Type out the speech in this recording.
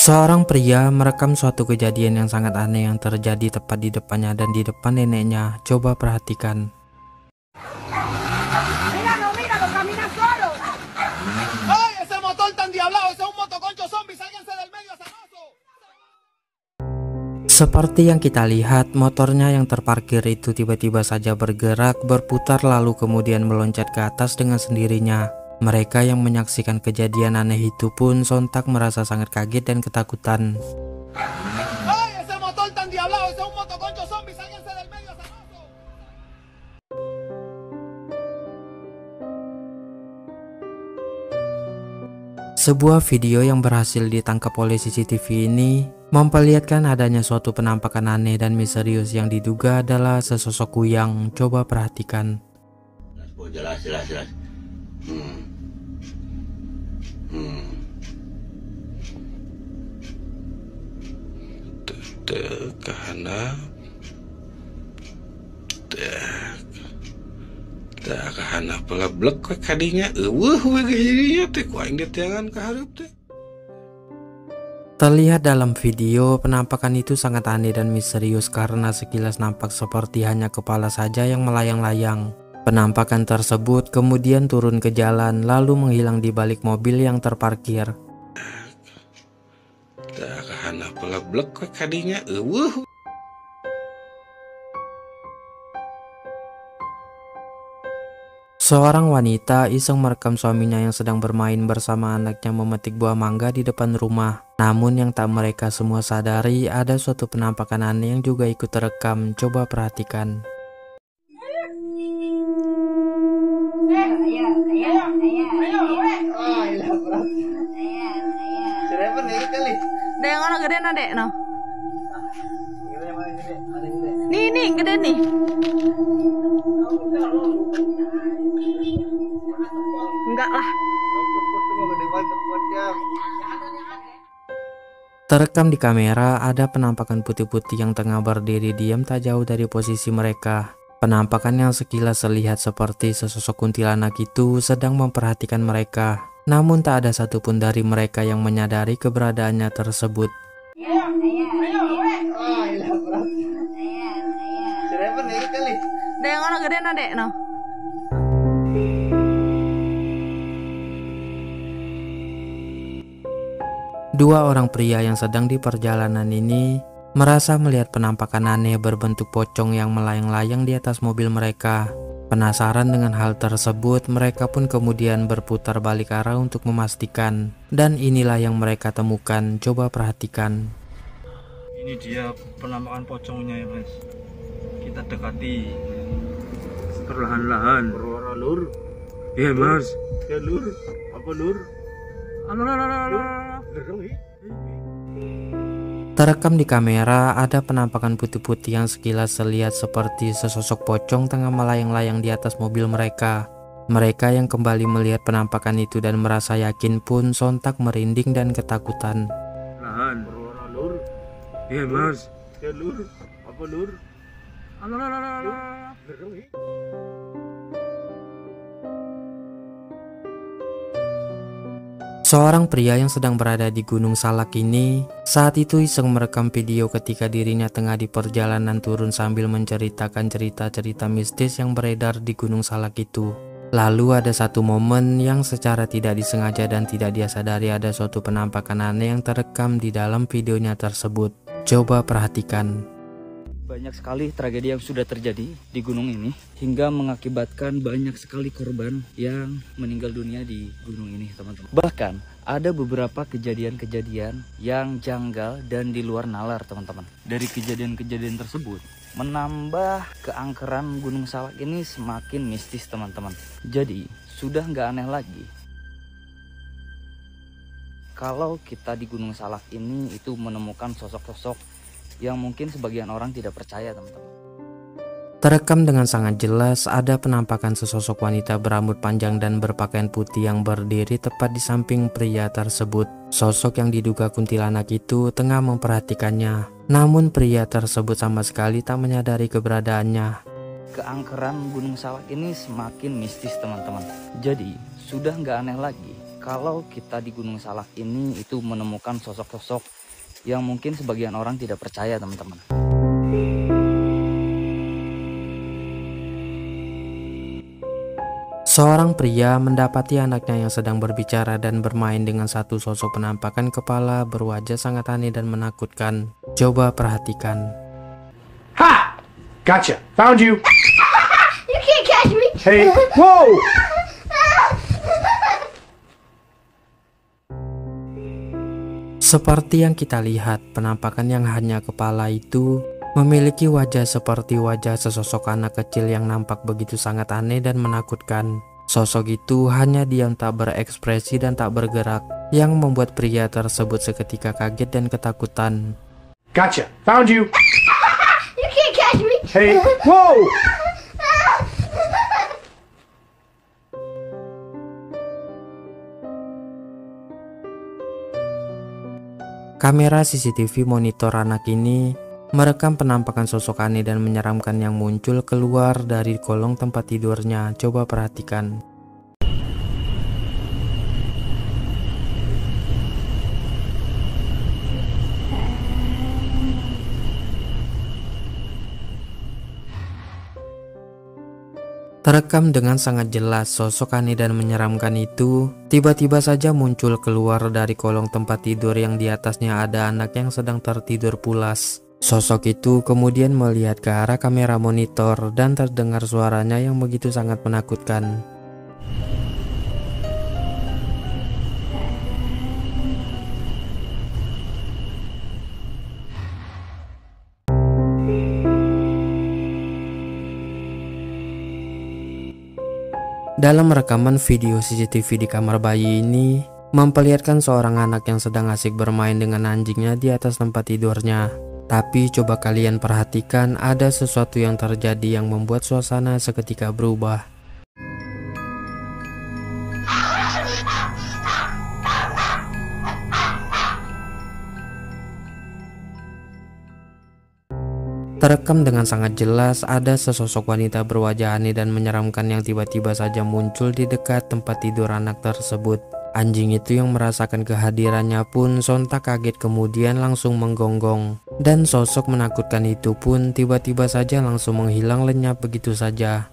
Seorang pria merekam suatu kejadian yang sangat aneh yang terjadi tepat di depannya dan di depan neneknya. Coba perhatikan. Míralo, míralo, camina solo. ¡Ay, ese motor tan diablado! ¡Ese es un motoconcho zombie! ¡Sálganse del medio, azaroso! Seperti yang kita lihat, motornya yang terparkir itu tiba-tiba saja bergerak, berputar lalu kemudian meloncat ke atas dengan sendirinya. Mereka yang menyaksikan kejadian aneh itu pun sontak merasa sangat kaget dan ketakutan. ¡Ay, ese motor tan diablado! ¡Ese es un motoconcho zombie! ¡Sálganse del medio, azaroso! Sebuah video yang berhasil ditangkap oleh CCTV ini memperlihatkan adanya suatu penampakan aneh dan misterius yang diduga adalah sesosok kuyang. Coba perhatikan. Jelas. Karena karena peleblek kok kadinya jadinya teh ku aing ditangan ka hareup teh. Terlihat dalam video, penampakan itu sangat aneh dan misterius karena sekilas nampak seperti hanya kepala saja yang melayang-layang. Penampakan tersebut kemudian turun ke jalan lalu menghilang di balik mobil yang terparkir. Karena peleblek kok kadinya Seorang wanita iseng merekam suaminya yang sedang bermain bersama anaknya memetik buah mangga di depan rumah. Namun yang tak mereka semua sadari ada suatu penampakan aneh yang juga ikut terekam. Coba perhatikan. Dek, yang ono gede no, dek, no. Nih, gede nih. Enggak lah. Terekam di kamera ada penampakan putih-putih yang tengah berdiri diam tak jauh dari posisi mereka. Penampakan yang sekilas terlihat seperti sesosok kuntilanak itu sedang memperhatikan mereka. Namun tak ada satupun dari mereka yang menyadari keberadaannya tersebut. Dek, yang ono gede no, dek, no. Dua orang pria yang sedang di perjalanan ini merasa melihat penampakan aneh berbentuk pocong yang melayang-layang di atas mobil mereka. Penasaran dengan hal tersebut, mereka pun kemudian berputar balik arah untuk memastikan. Dan inilah yang mereka temukan. Coba perhatikan. Ini dia penampakan pocongnya ya mas. Kita dekati perlahan-lahan. Berwarna nur. Iya mas. Ya nur. Apa nur? Terekam di kamera ada penampakan putih-putih yang sekilas terlihat seperti sesosok pocong tengah melayang-layang di atas mobil mereka. Mereka yang kembali melihat penampakan itu dan merasa yakin pun sontak merinding dan ketakutan. Perlahan. Berwarna nur. Iya mas. Ya nur. Apa nur? Seorang pria yang sedang berada di Gunung Salak ini saat itu iseng merekam video ketika dirinya tengah di perjalanan turun sambil menceritakan cerita-cerita mistis yang beredar di Gunung Salak itu. Lalu ada satu momen yang secara tidak disengaja dan tidak dia sadari ada suatu penampakan aneh yang terekam di dalam videonya tersebut. Coba perhatikan. Banyak sekali tragedi yang sudah terjadi di gunung ini hingga mengakibatkan banyak sekali korban yang meninggal dunia di gunung ini teman-teman. Bahkan ada beberapa kejadian-kejadian yang janggal dan di luar nalar teman-teman. Dari kejadian-kejadian tersebut menambah keangkeran Gunung Salak ini semakin mistis teman-teman. Jadi sudah nggak aneh lagi kalau kita di Gunung Salak ini itu menemukan sosok-sosok yang mungkin sebagian orang tidak percaya teman-teman. Terekam dengan sangat jelas ada penampakan sesosok wanita berambut panjang dan berpakaian putih yang berdiri tepat di samping pria tersebut. Sosok yang diduga kuntilanak itu tengah memperhatikannya. Namun pria tersebut sama sekali tak menyadari keberadaannya. Keangkeran Gunung Salak ini semakin mistis teman-teman. Jadi sudah nggak aneh lagi kalau kita di Gunung Salak ini itu menemukan sosok-sosok yang mungkin sebagian orang tidak percaya, teman-teman. Seorang pria mendapati anaknya yang sedang berbicara dan bermain dengan satu sosok penampakan kepala berwajah sangat aneh dan menakutkan. Coba perhatikan. Ha! Gotcha. Found you. You can't catch me. Hey. Whoa! Seperti yang kita lihat, penampakan yang hanya kepala itu memiliki wajah seperti wajah sesosok anak kecil yang nampak begitu sangat aneh dan menakutkan. Sosok itu hanya diam tak berekspresi dan tak bergerak, yang membuat pria tersebut seketika kaget dan ketakutan. Gotcha. Found you. You can't catch me. Hey. Whoa! Kamera CCTV monitor anak ini merekam penampakan sosok aneh dan menyeramkan yang muncul keluar dari kolong tempat tidurnya. Coba perhatikan. Terekam dengan sangat jelas, sosok aneh dan menyeramkan itu tiba-tiba saja muncul keluar dari kolong tempat tidur yang di atasnya ada anak yang sedang tertidur pulas. Sosok itu kemudian melihat ke arah kamera monitor dan terdengar suaranya yang begitu sangat menakutkan. Dalam rekaman video CCTV di kamar bayi ini memperlihatkan seorang anak yang sedang asik bermain dengan anjingnya di atas tempat tidurnya. Tapi coba kalian perhatikan, ada sesuatu yang terjadi yang membuat suasana seketika berubah. Terekam dengan sangat jelas ada sesosok wanita berwajah aneh dan menyeramkan yang tiba-tiba saja muncul di dekat tempat tidur anak tersebut. Anjing itu yang merasakan kehadirannya pun sontak kaget kemudian langsung menggonggong. Dan sosok menakutkan itu pun tiba-tiba saja langsung menghilang lenyap begitu saja.